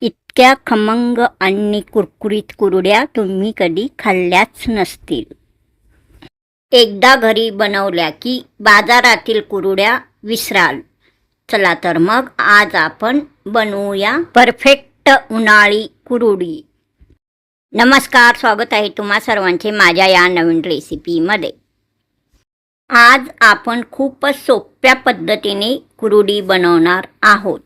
इतक्या खमंग आणि कुरकुरीत कुरड्या तुम्ही कधी खाल्ल्याच नसतील. एकदा घरी बनवल्या की बाजारातील कुरड्या विसराल. चला तर मग आज आपण बनवूया परफेक्ट उन्हाळी कुरडी. नमस्कार, स्वागत आहे तुम्हा सर्वांचे माझ्या या नवीन रेसिपीमध्ये. आज आपण खूपच सोप्या पद्धतीने कुरडी बनवणार आहोत.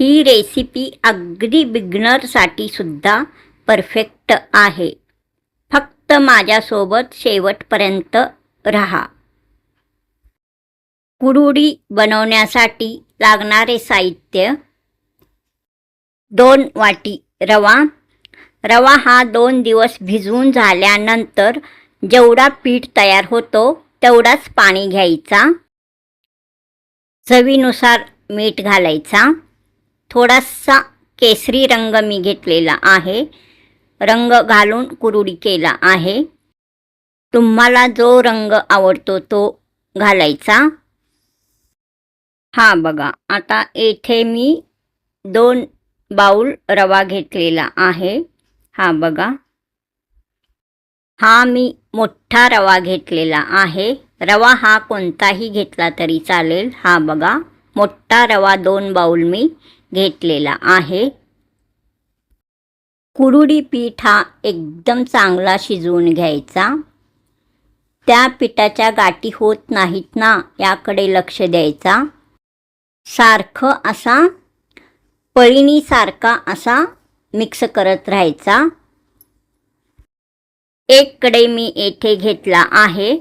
ही रेसिपी अगदी बिगिनरसाठी सुद्धा परफेक्ट आहे. फक्त माझ्यासोबत शेवटपर्यंत राहा. कुरडी बनवण्यासाठी लागणारे साहित्य: 2 वाटी रवा. रवा हा 2 दिवस भिजवून झाल्यानंतर जेवढा पीठ तयार होतो तेवढाच पाणी घ्यायचा. चवीनुसार मीठ घालायचा. थोडासा केसरी रंग मी घेतलेला आहे. रंग घालून कुरडी केला आहे. तुम्हाला जो रंग आवडतो तो घालायचा. हा बघा, आता येथे मी 2 बाउल रवा घेतलेला आहे. हा बघा, हा मी मोठा रवा घेतलेला आहे. रवा हा कोणताही घेतला तरी चालेल. हा बघा, मोठा रवा 2 बाउल मी घेतलेला आहे. कुरडी पीठ हा एकदम चांगला शिजवून घ्यायचा. त्या पिठाच्या गाठी होत नाहीत ना, याकडे लक्ष द्यायचा. सारखं असा पळीणीसारखा असा मिक्स करत राहायचा. एक कढई मी येथे घेतला आहे.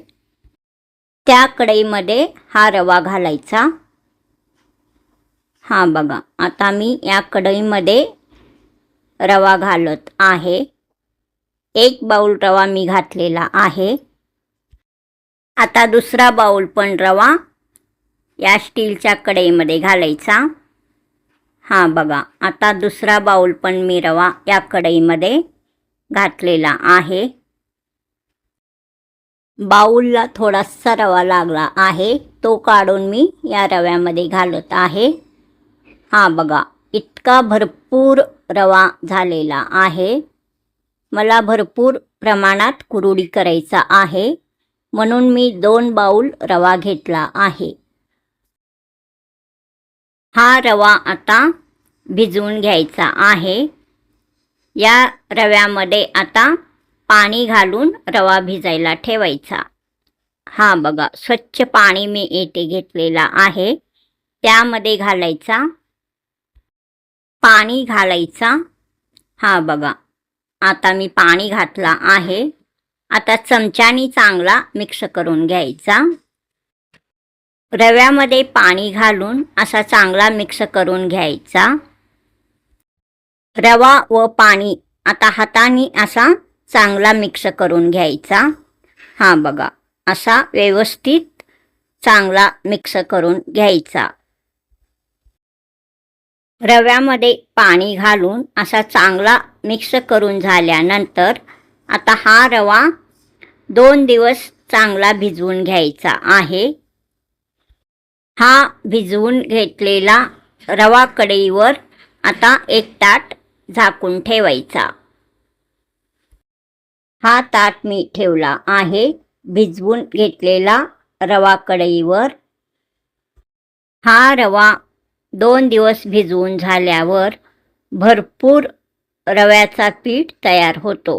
त्या कढईमध्ये हा रवा घालायचा. हा बघा, आता मी या कढईमध्ये रवा घालत आहे. 1 बाउल रवा मी घातलेला आहे. आता दुसरा बाउल पण रवा या स्टीलच्या कढईमध्ये घालायचा. हा बघा, आता दुसरा बाउल पण मी रवा या कढईमध्ये घातलेला आहे. बाउलला थोडासा रवा लागला आहे, तो काढून मी या रव्यामध्ये घालत आहे. हा बघा, इतका भरपूर रवा झालेला आहे. मला भरपूर प्रमाणात कुरडी करायचा आहे, म्हणून मी 2 बाउल रवा घेतला आहे. हा रवा आता भिजवून घ्यायचा आहे. या रव्यामध्ये आता पाणी घालून रवा भिजायला ठेवायचा. हा बघा, स्वच्छ पाणी मी येथे घेतलेला आहे. त्यामध्ये घालायचा. पाणी घालायचा. हा बघा, आता मी पाणी घातला आहे. आता चमच्यानी चांगला मिक्स करून घ्यायचा. रव्यामध्ये पाणी घालून असा चांगला मिक्स करून घ्यायचा. रवा व पाणी आता हाताने असा चांगला मिक्स करून घ्यायचा. हा बघा, असा व्यवस्थित चांगला मिक्स करून घ्यायचा. रव्यामध्ये पाणी घालून असा चांगला मिक्स करून झाल्यानंतर आता हा रवा 2 दिवस चांगला भिजवून घ्यायचा आहे. हा भिजवून घेतलेला रवा कढईवर आता एक ताट झाकून ठेवायचा. हा ताट मी ठेवला आहे भिजवून घेतलेला रवा कढईवर. हा रवा 2 दिवस भिजवून झाल्यावर भरपूर रव्याचा पीठ तयार होतो.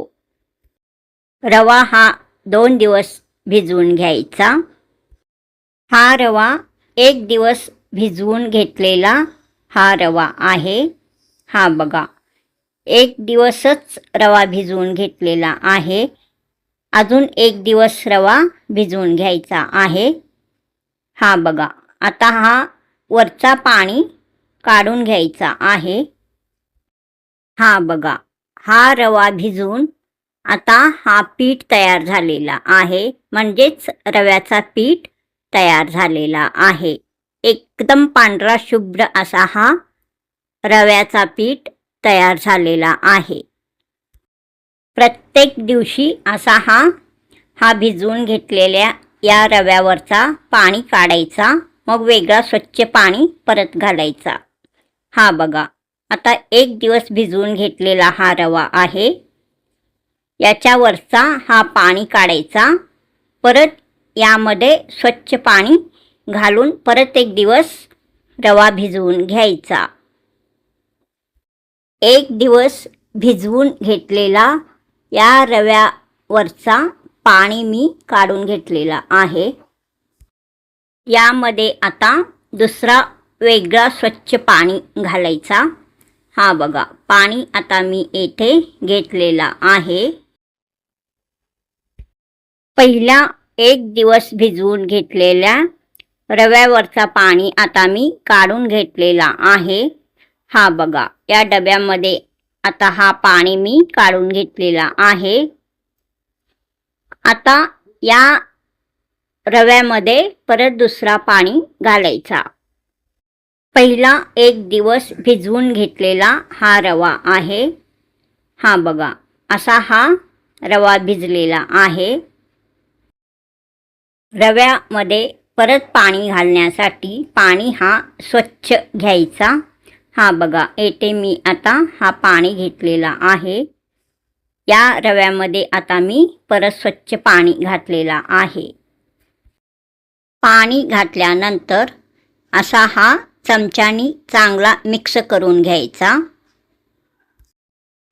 रवा हा 2 दिवस भिजवून घ्यायचा. हा रवा 1 दिवस भिजवून घेतलेला हा रवा आहे. हा बघा, 1 दिवसच रवा भिजवून घेतलेला आहे. अजून 1 दिवस रवा भिजवून घ्यायचा आहे. हा बघा, आता हा वरचा पाणी काढून घ्यायचा आहे. हा बघा, हा रवा भिजवून आता हा पीठ तयार झालेला आहे. म्हणजेच रव्याचा पीठ तयार झालेला आहे. एकदम पांढरा शुभ्र असा हा रव्याचा पीठ तयार झालेला आहे. प्रत्येक दिवशी असा हा भिजवून घेतलेल्या या रव्यावरचा पाणी काढायचा. मग वेगळा स्वच्छ पाणी परत घालायचा. हा बघा, आता 1 दिवस भिजवून घेतलेला हा रवा आहे. याच्यावरचा हा पाणी काढायचा. परत यामध्ये स्वच्छ पाणी घालून परत 1 दिवस रवा भिजवून घ्यायचा. 1 दिवस भिजवून घेतलेला या रव्यावरचा पाणी मी काढून घेतलेला आहे. यामध्ये आता दुसरा वेगळा स्वच्छ पाणी घालायचा. हा बघा, पाणी आता मी येथे घेतलेला आहे. पहिला 1 दिवस भिजवून घेतलेल्या रव्यावरचा पाणी आता मी काढून घेतलेला आहे. हा बघा, या डब्यामध्ये आता हा पाणी मी काढून घेतलेला आहे. आता या रव्यामध्ये परत दुसरा पाणी घालायचा. पहिला 1 दिवस भिजवून घेतलेला हा रवा आहे. हा बघा, असा हा रवा भिजलेला आहे. रव्यामध्ये परत पाणी घालण्यासाठी पाणी हा स्वच्छ घ्यायचा. हा बघा, येथे मी आता हा पाणी घेतलेला आहे. या रव्यामध्ये आता मी परत स्वच्छ पाणी घातलेला आहे. पाणी घातल्यानंतर असा हा चमच्यानी चांगला मिक्स करून घ्यायचा.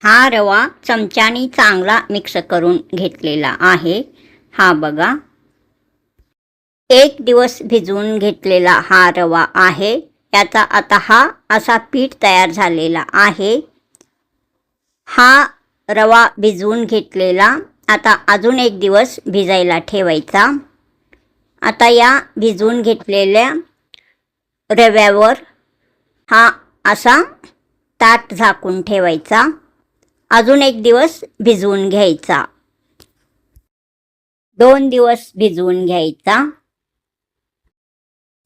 हा रवा चमच्यानी चांगला मिक्स करून घेतलेला आहे. हा बघा, 1 दिवस भिजवून घेतलेला हा रवा आहे. याचा आता हा असा पीठ तयार झालेला आहे. हा रवा भिजवून घेतलेला आता अजून 1 दिवस भिजायला ठेवायचा. आता या भिजवून घेतलेल्या रव्यावर हा असा ताट झाकून ठेवायचा. अजून 1 दिवस भिजवून घ्यायचा. 2 दिवस भिजवून घ्यायचा.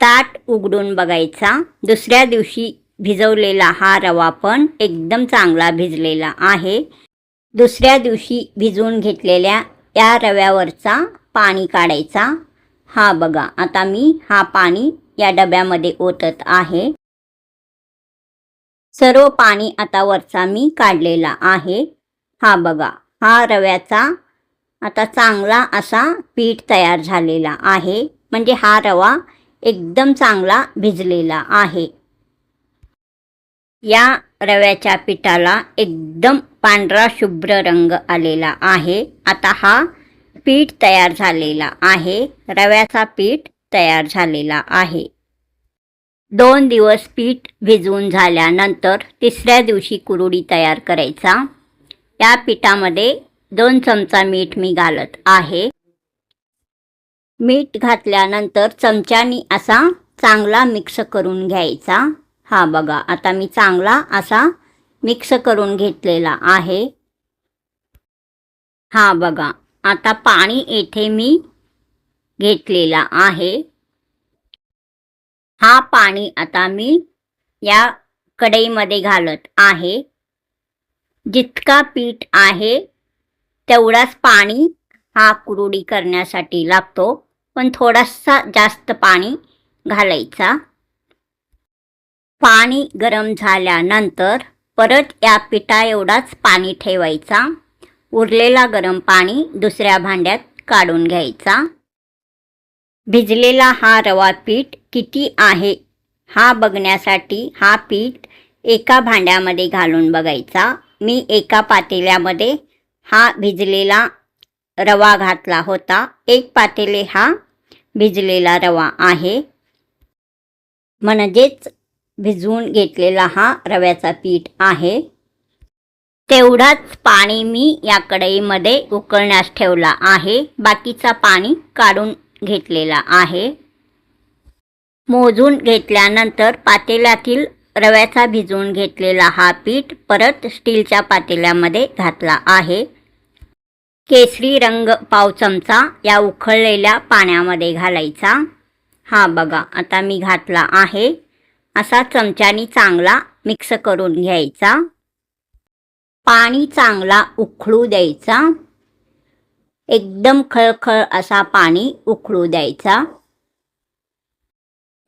ताट उघडून बघायचा. दुसऱ्या दिवशी भिजवलेला हा रवा पण एकदम चांगला भिजलेला आहे. दुसऱ्या दिवशी भिजवून घेतलेल्या या रव्यावरचा पाणी काढायचा. हा बघा, आता मी हा पाणी या डब्यामध्ये ओतत आहे. सर्व पाणी आता वरचा मी काढलेला आहे. हा बघा, हा रव्याचा आता चांगला असा पीठ तयार झालेला आहे. म्हणजे हा रवा एकदम चांगला भिजलेला आहे. या रव्याच्या पिठाला एकदम पांढरा शुभ्र रंग आलेला आहे. आता हा पीठ तयार झालेला आहे. रव्याचा पीठ तयार झालेला आहे. 2 दिवस पीठ भिजवून झाल्यानंतर तिसऱ्या दिवशी कुरडई तयार करायचा. या पिठामध्ये 2 चमचा मीठ मी घालत आहे. मीठ घातल्यानंतर चमच्यानी असा चांगला मिक्स करून घ्यायचा. हा बघा, आता मी चांगला असा मिक्स करून घेतलेला आहे. हा बघा, आता पाणी येथे मी घेतलेला आहे. हा पाणी आता मी या कढईमध्ये घालत आहे. जितका पीठ आहे तेवढाच पाणी हा कुरडई करण्यासाठी लागतो, पण थोडासा जास्त पाणी घालायचा. पाणी गरम झाल्यानंतर परत या पिठा एवढाच पाणी ठेवायचा. उरलेला गरम पाणी दुसऱ्या भांड्यात काढून घ्यायचा. भिजलेला हा रवा पीठ किती आहे हा बघण्यासाठी हा पीठ एका भांड्यामध्ये घालून बघायचा. मी एका पातेल्यामध्ये हा भिजलेला रवा घातला होता. 1 पातेले हा भिजलेला रवा आहे. म्हणजेच भिजवून घेतलेला हा रव्याचा पीठ आहे. तेवढाच पाणी मी या कढईमध्ये उकळण्यास ठेवला आहे. बाकीचा पाणी काढून घेतलेला आहे. मोजून घेतल्यानंतर पातेल्यातील रव्याचा भिजवून घेतलेला हा पीठ परत स्टीलच्या पातेल्यामध्ये घातला आहे. केसरी रंग पाव चमचा या उकळलेल्या पाण्यामध्ये घालायचा. हा बघा, आता मी घातला आहे. असा चमच्यानी चांगला मिक्स करून घ्यायचा. पाणी चांगला उकळू द्यायचा. एकदम खळखळ असा पाणी उकळू द्यायचा.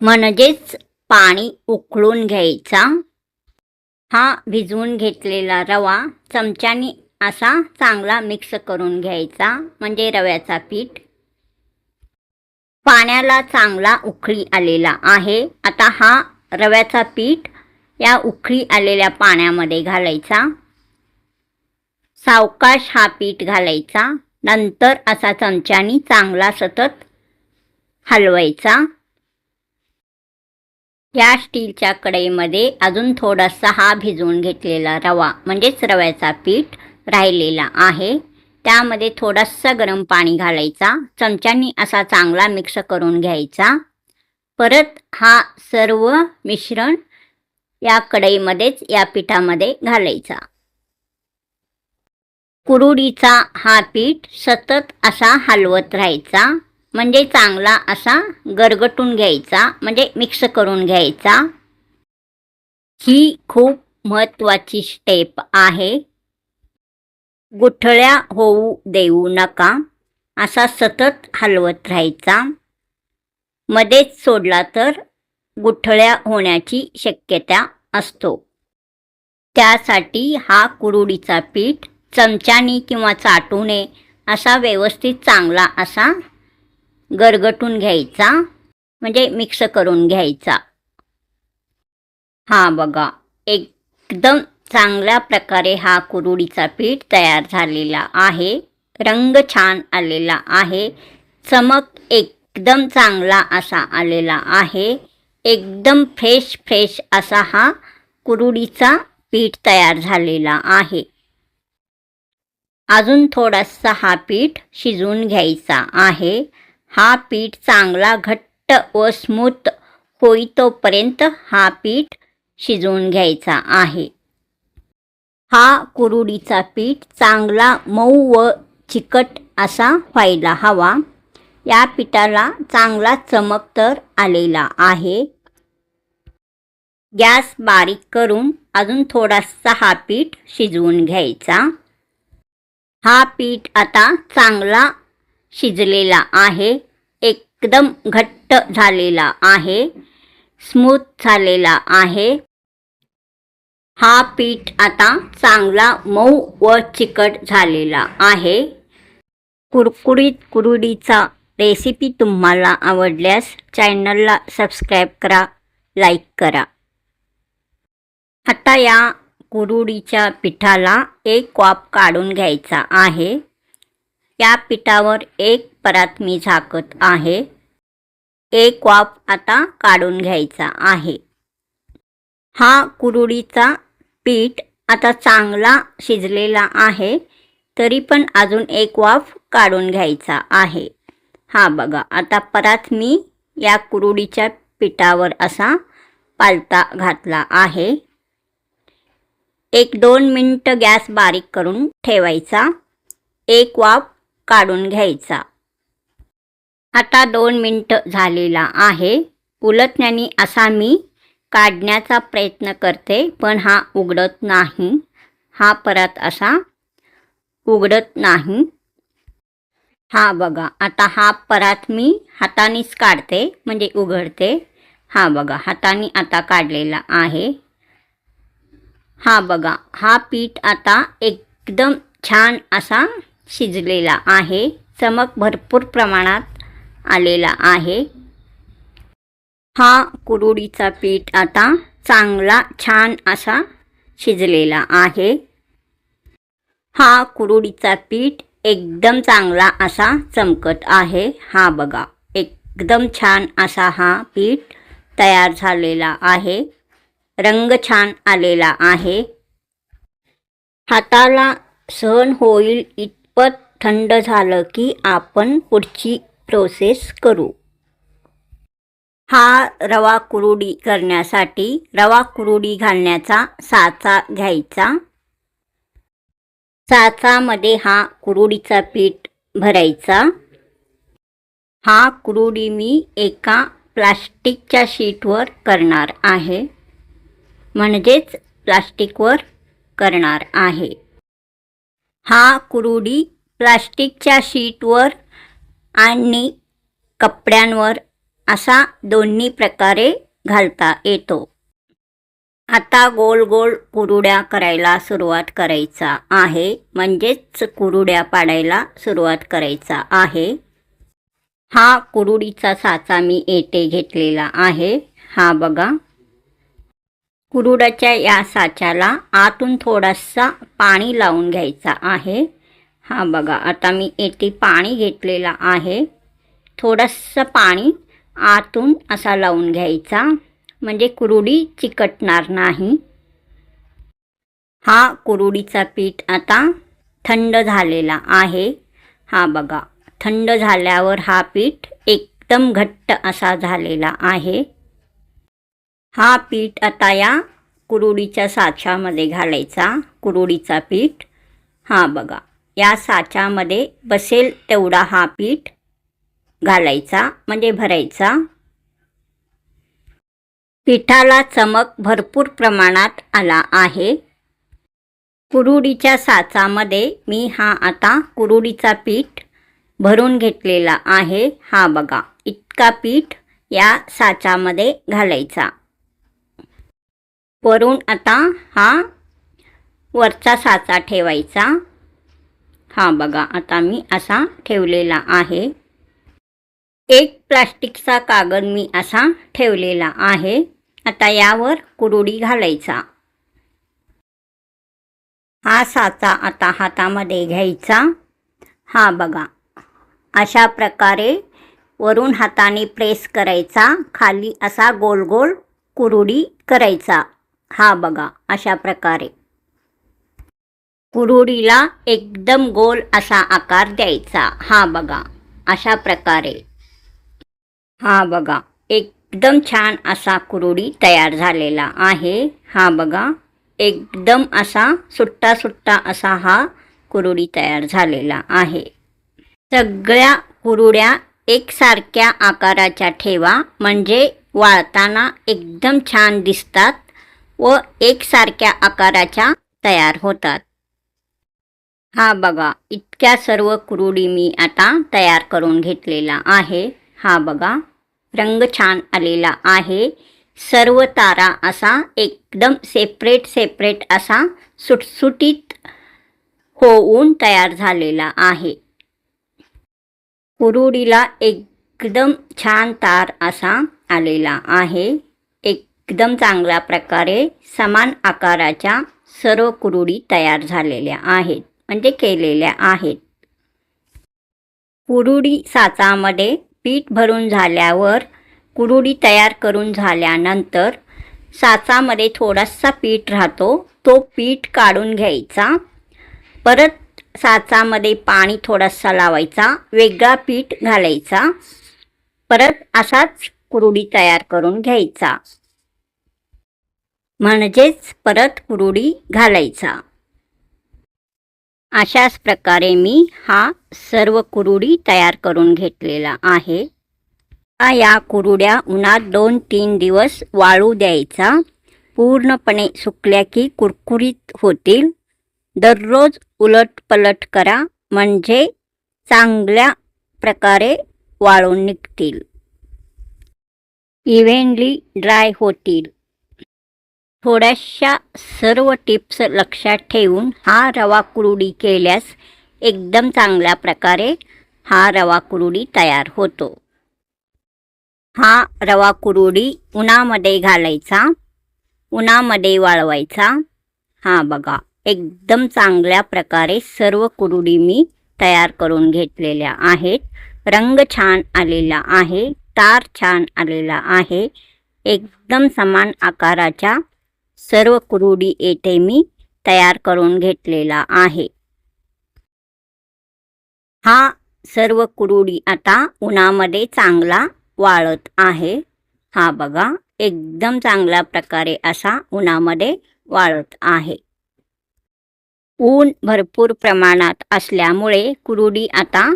म्हणजेच पाणी उकळून घ्यायचा. हा भिजवून घेतलेला रवा चमच्याने असा चांगला मिक्स करून घ्यायचा, म्हणजे रव्याचा पीठ. पाण्याला चांगला उकळी आलेला आहे. आता हा रव्याचा पीठ या उकळी आलेल्या पाण्यामध्ये घालायचा. सावकाश हा पीठ घालायचा. नंतर असा चमच्याने चांगला सतत हलवायचा. या स्टीलच्या कढईमध्ये अजून थोडासा हा भिजवून घेतलेला रवा म्हणजेच रव्याचा पीठ राहिलेला आहे. त्यामध्ये थोडासा गरम पाणी घालायचा. चमच्यानी असा चांगला मिक्स करून घ्यायचा. परत हा सर्व मिश्रण या कढईमध्येच या पिठामध्ये घालायचा. कुरुडीचा हा पीठ सतत असा हलवत राहायचा, म्हणजे चांगला असा गरगटून घ्यायचा, म्हणजे मिक्स करून घ्यायचा. ही खूप महत्त्वाची स्टेप आहे. गुठळ्या होऊ देऊ नका. असा सतत हलवत राहायचा. मध्येच सोडला तर गुठळ्या होण्याची शक्यता असतो. त्यासाठी हा कुरुडीचा पीठ चमच्याने किंवा चाटूने असा व्यवस्थित चांगला असा गरगटून घ्यायचा, म्हणजे मिक्स करून घ्यायचा. हा बघा, एकदम चांगल्या प्रकारे हा कुरुडीचा पीठ तयार झालेला आहे. रंग छान आलेला आहे. चमक एकदम चांगला असा आलेला आहे. एकदम फ्रेश असा हा कुरुडीचा पीठ तयार झालेला आहे. अजून थोडासा हा पीठ शिजवून घ्यायचा आहे. हा पीठ चांगला घट्ट व स्मूथ होईतोपर्यंत हा पीठ शिजवून घ्यायचा आहे. हा कुरुडीचा पीठ चांगला मऊ व चिकट असा व्हायला हवा. या पिठाला चांगला चमकदार आलेला आहे. गॅस बारीक करून अजून थोडासा हा पीठ शिजवून घ्यायचा. हा पीठ आता चांगला शिजलेला आहे. एकदम घट्ट झालेला आहे. स्मूथ झालेला आहे. हा पीठ आता चांगला मऊ व चिकट झालेला आहे. कुरकुरीत कुरुडीचा रेसिपी तुम्हाला आवडल्यास चॅनलला सबस्क्राईब करा, लाईक करा. आता या कुरुडीच्या पिठाला एक वाफ काढून घ्यायचा आहे. या पिठावर एक परात मी झाकत आहे. एक वाफ आता काढून घ्यायचा आहे. हा कुरुडीचा पीठ आता चांगला शिजलेला आहे, तरी पण अजून एक वाफ काढून घ्यायचा आहे. हा बघा, आता परात मी या कुरुडीच्या पिठावर असा पालथा घातला आहे. 1-2 मिनिटं गॅस बारीक करून ठेवायचा. एक वाफ काढून घ्यायचा. आता 2 मिनिटं झालेला आहे. उलटण्याने असा मी काढण्याचा प्रयत्न करते, पण हा उघडत नाही. हा परत असा उघडत नाही. हा बघा, आता हा परात मी हातानेच काढते, म्हणजे उघडते. हा बघा, हाताने आता काढलेला आहे. हा बघा, हा पीठ आता एकदम छान असा शिजलेला आहे. चमक भरपूर प्रमाणात आलेला आहे. हा कुरुडीचा पीठ आता चांगला छान असा शिजलेला आहे. हा कुरुडीचा पीठ एकदम चांगला असा चमकत आहे. हा बघा, एकदम छान असा हा पीठ तयार झालेला आहे. रंग छान आलेला आहे. हाताला सहन होईल इतपत थंड झालं की आपण पुढची प्रोसेस करू. हा रवा कुरुडी करण्यासाठी रवा कुरुडी घालण्याचा साचा घ्यायचा. साचामध्ये हा कुरुडीचा पीठ भरायचा. हा कुरुडी मी एका प्लास्टिकच्या शीटवर करणार आहे, म्हणजेच प्लास्टिकवर करणार आहे. हा कुरुडी प्लास्टिकच्या शीटवर आणि कपड्यांवर असा दोन्ही प्रकारे घालता येतो. आता गोल गोल कुरुड्या करायला सुरुवात करायचा आहे, म्हणजेच कुरुड्या पाडायला सुरुवात करायचा आहे. हा कुरुडीचा साचा मी येथे घेतलेला आहे. हा बघा, कुरुडाच्या या साच्याला आतून थोडासा पाणी लावून घ्यायचा आहे. हा बघा, आता मी येथे पाणी घेतलेला आहे. थोडंसं पाणी आतून असा लावून घ्यायचा, म्हणजे कुरुडी चिकटणार नाही. हा कुरुडीचा पीठ आता थंड झालेला आहे. हा बघा, थंड झाल्यावर हा पीठ एकदम घट्ट असा झालेला आहे. हा पीठ आता या कुरुडीच्या साच्यामध्ये घालायचा. कुरुडीचा पीठ हा बघा, या साच्यामध्ये बसेल तेवढा हा पीठ घालायचा, म्हणजे भरायचा. पिठाला चमक भरपूर प्रमाणात आला आहे. कुरुडीच्या साचामध्ये मी हा आता कुरुडीचा पीठ भरून घेतलेला आहे. हा बघा, इतका पीठ या साच्यामध्ये घालायचा. वरून आता हा वरचा साचा ठेवायचा. हा बघा, आता मी असा ठेवलेला आहे. एक प्लास्टिकचा कागद मी असा ठेवलेला आहे. आता यावर कुरुडी घालायचा. हा साचा आता हातामध्ये घ्यायचा. हा बघा, अशा प्रकारे वरून हाताने प्रेस करायचा, खाली असा गोल गोल कुरुडी करायचा. हा बघा, अशा प्रकारे कुरुडीला एकदम गोल असा आकार द्यायचा. हा बघा, अशा प्रकारे. हा बघा, एकदम छान असा कुरुडी तयार झालेला आहे. हा बघा, एकदम असा सुट्टा सुट्टा असा हा कुरुडी तयार झालेला आहे. सगळ्या कुरुड्या एकसारख्या आकाराच्या ठेवा, म्हणजे वाळताना एकदम छान दिसतात व एकसारख्या आकाराच्या तयार होतात. हा बघा, इतक्या सर्व कुरुडी मी आता तयार करून घेतलेला आहे. हा बघा, रंग छान आलेला आहे. सर्व तारा असा एकदम सेपरेट सेपरेट असा सुटसुटीत होऊन तयार झालेला आहे. कुरुडीला एकदम छान तार असा आलेला आहे. एकदम चांगल्या प्रकारे समान आकाराच्या सर्व कुरुडी तयार झालेल्या आहेत, म्हणजे केलेल्या आहेत. कुरुडी साचामध्ये पीठ भरून झाल्यावर, कुरुडी तयार करून झाल्यानंतर साचामध्ये थोडासा पीठ राहतो, तो पीठ काढून घ्यायचा. परत साचामध्ये पाणी थोडासा लावायचा, वेगळा पीठ घालायचा. परत असाच कुरुडी तयार करून घ्यायचा, म्हणजेच परत कुरुडी घालायचा. अशाच प्रकारे मी हा सर्व कुरुडी तयार करून घेतलेला आहे. या कुरुड्या उन्हात 2-3 दिवस वाळू द्यायचा. पूर्णपणे सुकल्या की कुरकुरीत होतील. दररोज उलटपलट करा, म्हणजे चांगल्या प्रकारे वाळून निघतील, इव्हनली ड्राय होतील. थोड्याशा सर्व टिप्स लक्षात ठेवून हा रवा कुरुडी केल्यास एकदम चांगल्या प्रकारे हा रवा कुरुडी तयार होतो. हा रवा कुरुडी उन्हामध्ये घालायचा, उन्हामध्ये वाळवायचा. हा बघा, एकदम चांगल्या प्रकारे सर्व कुरुडी मी तयार करून घेतलेल्या आहेत. रंग छान आलेला आहे, तार छान आलेला आहे. एकदम समान आकाराच्या सर्व कुरुडी येथे मी तयार करून घेतलेला आहे. हा सर्व कुरुडी आता उन्हामध्ये चांगला वाळत आहे. हा बघा, एकदम चांगल्या प्रकारे असा उन्हामध्ये वाळत आहे. ऊन भरपूर प्रमाणात असल्यामुळे कुरुडी आता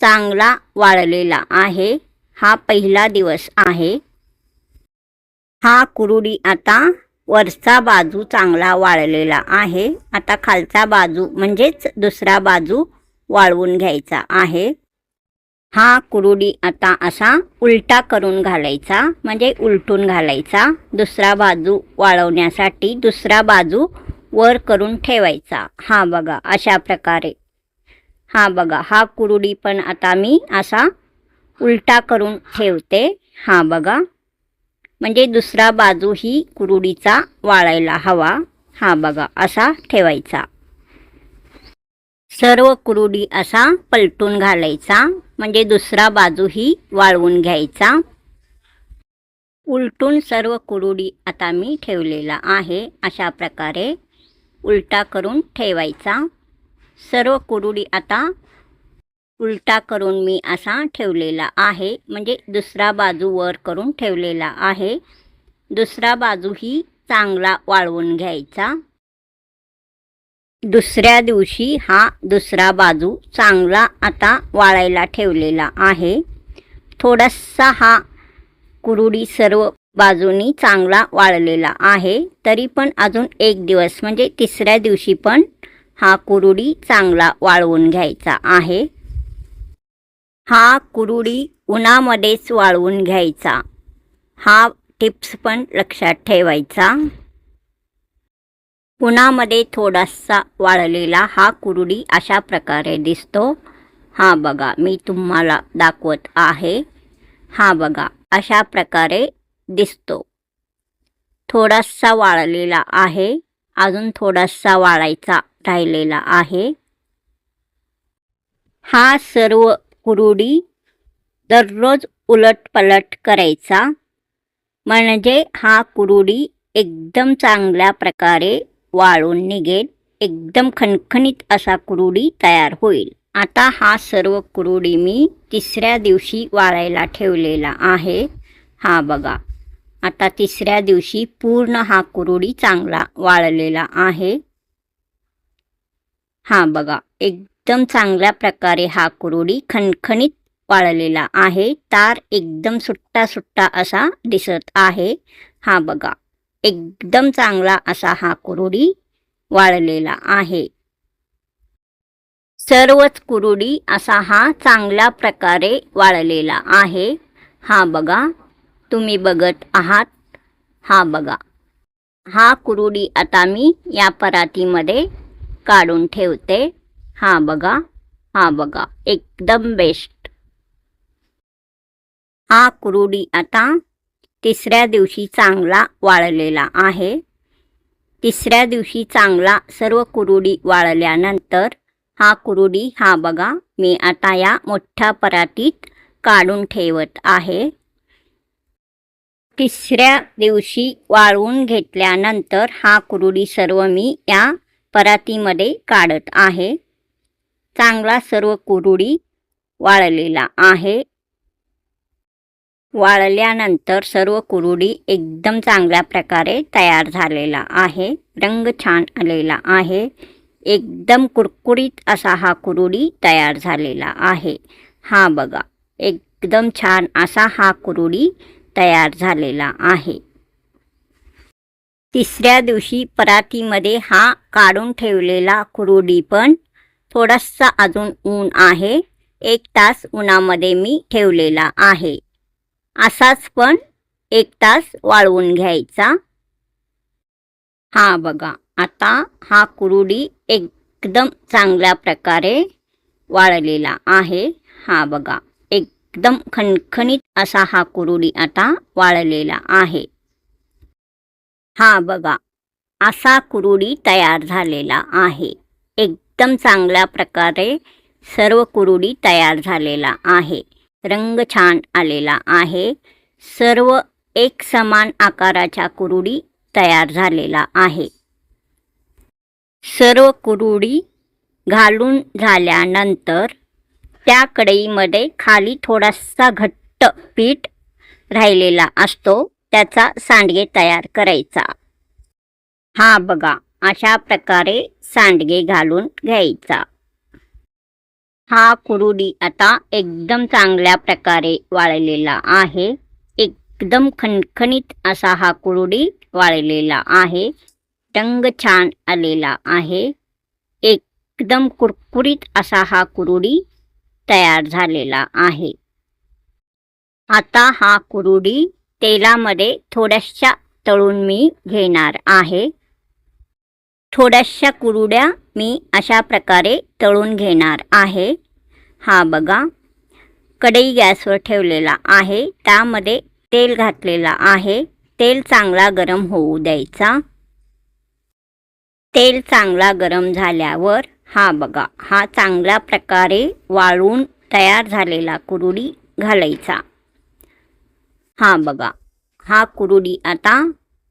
चांगला वाळलेला आहे. हा पहिला दिवस आहे. हा कुरुडी आता वरचा बाजू चांगला वाळलेला आहे. आता खालचा बाजू म्हणजेच दुसरा बाजू वाळवून घ्यायचा आहे. हा कुरुडी आता असा उलटा करून घालायचा, म्हणजे उलटून घालायचा. दुसरा बाजू वाळवण्यासाठी दुसरा बाजू वर करून ठेवायचा. हा बघा अशा प्रकारे. हा बघा हा कुरुडी पण आता मी असा उलटा करून ठेवते. हा बघा, म्हणजे दुसरा बाजू ही कुरुडीचा वाळायला हवा. हा बघा असा ठेवायचा. सर्व कुरुडी असा पलटून घालायचा, म्हणजे दुसरा बाजूही वाळवून घ्यायचा. उलटून सर्व कुरुडी आता मी ठेवलेला आहे. अशा प्रकारे उलटा करून ठेवायचा. सर्व कुरुडी आता उलटा करून मी असा ठेवलेला आहे, म्हणजे दुसरा बाजू वर करून ठेवलेला आहे. दुसरा बाजूही चांगला वाळवून घ्यायचा. दुसऱ्या दिवशी हा दुसरा बाजू चांगला आता वाळायला ठेवलेला आहे. थोडासा हा कुरुडी सर्व बाजूनी चांगला वाळलेला आहे. तरी पण अजून एक दिवस म्हणजे तिसऱ्या दिवशी पण हा कुरुडी चांगला वाळवून घ्यायचा आहे. हा कुरुडी उन्हामध्येच वाळवून घ्यायचा. हा टिप्स पण लक्षात ठेवायचा. उन्हामध्ये थोडासा वाळलेला हा कुरुडी अशा प्रकारे दिसतो. हा बघा मी तुम्हाला दाखवत आहे. हा बघा अशा प्रकारे दिसतो. थोडासा वाळलेला आहे, अजून थोडासा वाळायचा राहिलेला आहे. हा सर्व कुरुडी दररोज उलटपलट करायचा, म्हणजे हा कुरुडी एकदम चांगल्या प्रकारे वाळून निघेल. एकदम खणखणीत असा कुरुडी तयार होईल. आता हा सर्व कुरुडी मी तिसऱ्या दिवशी वाळायला ठेवलेला आहे. हा बघा आता तिसऱ्या दिवशी पूर्ण हा कुरुडी चांगला वाळलेला आहे. हा बघा एकदम चांगल्या प्रकारे हा कुरुडी खणखणीत वाळलेला आहे. तार एकदम सुट्टा सुट्टा असा दिसत आहे. हा बघा एकदम चांगला असा हा कुरुडी वाळलेला आहे. सर्वच कुरुडी असा हा चांगल्या प्रकारे वाळलेला आहे. हा बघा तुम्ही बघत आहात. हा बघा हा कुरुडी आता मी या परातीमध्ये काढून ठेवते. हा बघा एकदम बेस्ट. हा कुरुडी आता तिसऱ्या दिवशी चांगला वाळलेला आहे. तिसऱ्या दिवशी चांगला सर्व कुरुडी वाळल्यानंतर हा कुरुडी हा बघा मी आता या मोठ्या परातीत काढून ठेवत आहे. तिसऱ्या दिवशी वाळवून घेतल्यानंतर हा कुरुडी सर्व मी या परातीमध्ये काढत आहे. चांगला सर्व कुरुडी वाळलेला आहे. वाळल्यानंतर सर्व कुरुडी एकदम चांगल्या प्रकारे तयार झालेला आहे. रंग छान आलेला आहे. एकदम कुरकुरीत असा हा कुरुडी तयार झालेला आहे. हा बघा एकदम छान असा हा कुरुडी तयार झालेला आहे. तिसऱ्या दिवशी परातीमध्ये हा काढून ठेवलेला कुरुडी पण थोडासा अजून ऊन आहे. 1 तास उन्हामध्ये मी ठेवलेला आहे. असाच पण 1 तास वाळवून घ्यायचा. हा बघा आता हा कुरुडी एकदम चांगल्या प्रकारे वाळलेला आहे. हा बघा एकदम खणखणीत असा हा कुरुडी आता वाळलेला आहे. हा बघा असा कुरुडी तयार झालेला आहे. एकदम चांगल्या प्रकारे सर्व कुरुडी तयार झालेला आहे. रंग छान आलेला आहे. सर्व एक समान आकाराच्या कुरुडी तयार झालेला आहे. सर्व कुरुडी घालून झाल्यानंतर त्या कढईमध्ये खाली थोडासा घट्ट पीठ राहिलेला असतो, त्याचा सांडगे तयार करायचा. हा बघा अशा प्रकारे सांडगे घालून घ्यायचा. हा कुरुडी आता एकदम चांगल्या प्रकारे वाळलेला आहे. एकदम खणखणीत असा हा कुरुडी वाळलेला आहे. रंग छान आलेला आहे. एकदम कुरकुरीत असा हा कुरुडी तयार झालेला आहे. आता हा कुरुडी तेलामध्ये थोड्याशा तळून मी घेणार आहे. थोड्याशा कुरुड्या मी अशा प्रकारे तळून घेणार आहे. हा बघा, कढई गॅसवर ठेवलेला आहे, त्यामध्ये तेल घातलेला आहे. तेल चांगला गरम होऊ द्यायचा. तेल चांगला गरम झाल्यावर हा बघा, हा चांगल्या प्रकारे वाळून तयार झालेला कुरुडी घालायचा. हा बघा, हा कुरुडी आता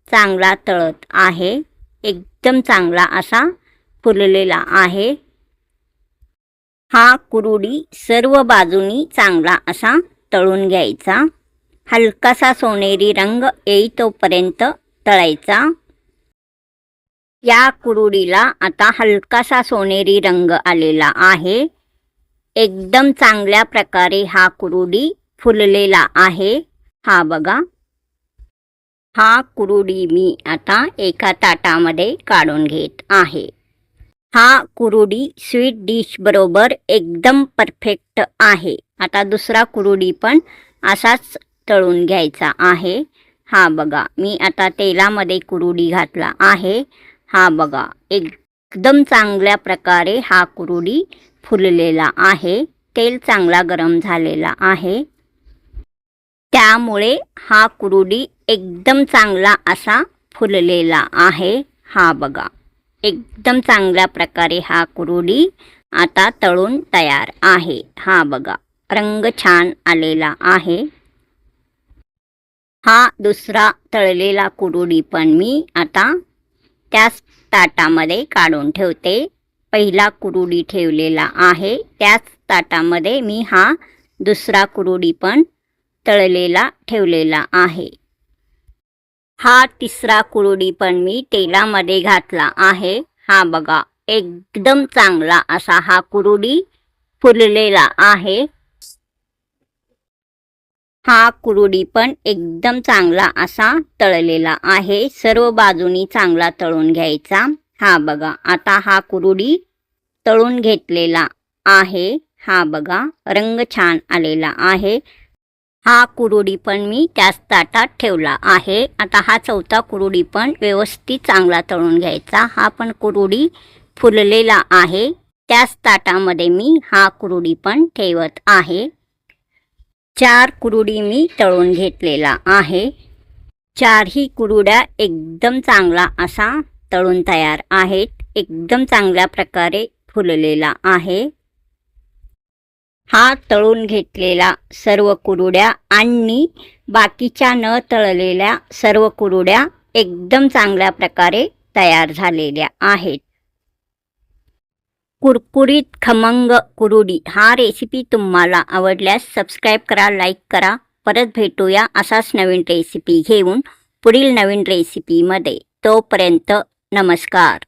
चांगला तळत आहे. एकदम चांगला असा फुललेला आहे. हा कुरुडी सर्व बाजूनी चांगला असा तळून घ्यायचा. हलकासा सोनेरी रंग येईतोपर्यंत तळायचा. या कुरुडीला आता हलकासा सोनेरी रंग आलेला आहे. एकदम चांगल्या प्रकारे हा कुरुडी फुललेला आहे. हा बघा, हा कुरुडी मी आता एका ताटामध्ये काढून घेत आहे. हा कुरुडी स्वीट डिश बरोबर एकदम परफेक्ट आहे. आता दुसरा कुरुडी पण असाच तळून घ्यायचा आहे. हा बघा, मी आता तेलामध्ये कुरुडी घातला आहे. हा बघा, एकदम चांगल्या प्रकारे हा कुरुडी फुललेला आहे. तेल चांगला गरम झालेला आहे, त्यामुळे हा कुरुडी एकदम चांगला असा फुललेला आहे. हा बघा, एकदम चांगल्या प्रकारे हा कुरुडी आता तळून तयार आहे. हा बघा, रंग छान आलेला आहे. हा दुसरा तळलेला कुरुडी पण मी आता त्याच ताटामध्ये काढून ठेवते. पहिला कुरुडी ठेवलेला आहे, त्याच ताटामध्ये मी हा दुसरा कुरुडी पण तळलेला ठेवलेला आहे. हा तिसरा कुरुडी पण मी तेलामध्ये घातला आहे. हा बघा, एकदम चांगला असा हा कुरुडी फुललेला आहे. हा कुरुडी पण एकदम चांगला असा तळलेला आहे. सर्व बाजूनी चांगला तळून घ्यायचा. हा बघा, आता हा कुरुडी तळून घेतलेला आहे. हा बघा, रंग छान आलेला आहे. हा कुरुडी पण मी त्याच ताटात ठेवला आहे. आता हा चौथा कुरुडी पण व्यवस्थित चांगला तळून घ्यायचा. हा पण कुरुडी फुललेला आहे, त्याच ताटामध्ये मी हा कुरुडी पण ठेवत आहे. 4 कुरुडी मी तळून घेतलेला आहे. 4ही कुरुड्या एकदम चांगला असा तळून तयार आहेत. एकदम चांगल्या प्रकारे फुललेला आहे. हा तळून घेतलेला सर्व कुरुड्या आणि बाकीच्या न तळलेल्या सर्व कुरुड्या एकदम चांगल्या प्रकारे तयार झालेल्या आहेत. कुरकुरीत खमंग कुरुडी हा रेसिपी तुम्हाला आवडल्यास सबस्क्राईब करा, लाईक करा. परत भेटूया असाच नवीन रेसिपी घेऊन पुढील नवीन रेसिपीमध्ये. तोपर्यंत नमस्कार.